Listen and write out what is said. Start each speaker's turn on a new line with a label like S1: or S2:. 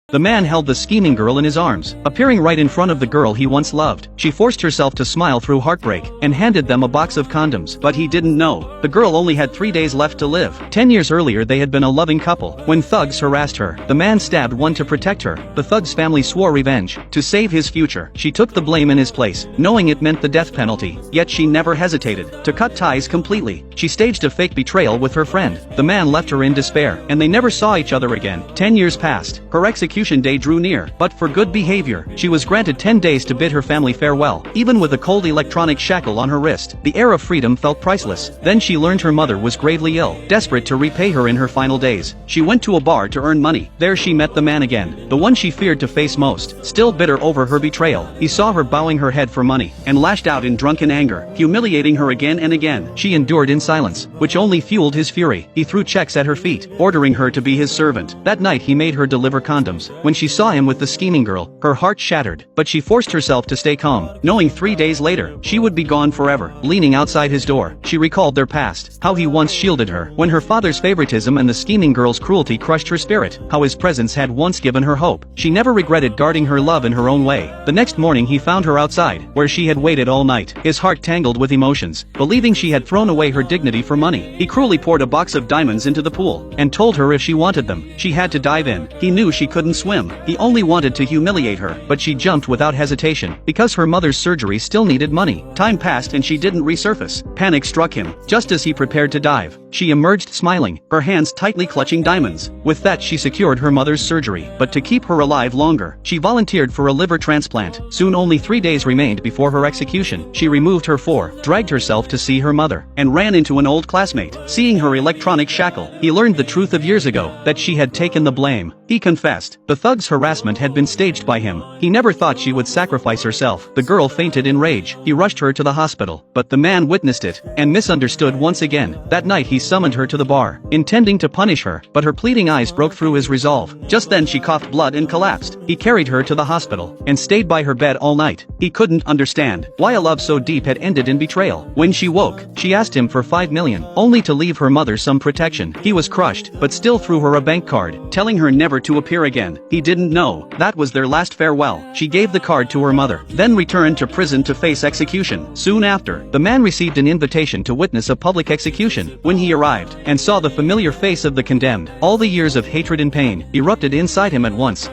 S1: The man held the scheming girl in his arms, appearing right in front of the girl he once loved. She forced herself to smile through heartbreak, and handed them a box of condoms. But he didn't know, the girl only had 3 days left to live. 10 years earlier they had been a loving couple. When thugs harassed her, the man stabbed one to protect her. The thug's family swore revenge. To save his future, she took the blame in his place, knowing it meant the death penalty. Yet she never hesitated to cut ties completely. She staged a fake betrayal with her friend. The man left her in despair, and they never saw each other again. 10 years passed. Her execution day drew near, but for good behavior, she was granted 10 days to bid her family farewell. Even with a cold electronic shackle on her wrist, the air of freedom felt priceless. Then she learned her mother was gravely ill. Desperate to repay her in her final days, she went to a bar to earn money. There she met the man again, the one she feared to face most. Still bitter over her betrayal, he saw her bowing her head for money, and lashed out in drunken anger, humiliating her again and again. She endured in silence, which only fueled his fury. He threw checks at her feet, ordering her to be his servant. That night he made her deliver condoms. When she saw him with the scheming girl, her heart shattered, but she forced herself to stay calm, knowing 3 days later, she would be gone forever. Leaning outside his door, she recalled their past, how he once shielded her, when her father's favoritism and the scheming girl's cruelty crushed her spirit, how his presence had once given her hope. She never regretted guarding her love in her own way. The next morning he found her outside, where she had waited all night, his heart tangled with emotions, believing she had thrown away her dignity for money. He cruelly poured a box of diamonds into the pool, and told her if she wanted them, she had to dive in. He knew she couldn't swim. He only wanted to humiliate her, but she jumped without hesitation, because her mother's surgery still needed money. Time passed and she didn't resurface. Panic struck him. Just as he prepared to dive, she emerged smiling, her hands tightly clutching diamonds. With that she secured her mother's surgery, but to keep her alive longer, she volunteered for a liver transplant. Soon only 3 days remained before her execution. She removed her dragged herself to see her mother, and ran into an old classmate. Seeing her electronic shackle, he learned the truth of years ago, that she had taken the blame. He confessed. The thug's harassment had been staged by him. He never thought she would sacrifice herself. The girl fainted in rage. He rushed her to the hospital, but the man witnessed it, and misunderstood once again. That night he summoned her to the bar, intending to punish her, but her pleading eyes broke through his resolve. Just then she coughed blood and collapsed. He carried her to the hospital, and stayed by her bed all night. He couldn't understand why a love so deep had ended in betrayal. When she woke, she asked him for $5 million, only to leave her mother some protection. He was crushed, but still threw her a bank card, telling her never to appear again. He didn't know that was their last farewell. She gave the card to her mother, then returned to prison to face execution. Soon after, the man received an invitation to witness a public execution. When he arrived, and saw the familiar face of the condemned, all the years of hatred and pain erupted inside him at once.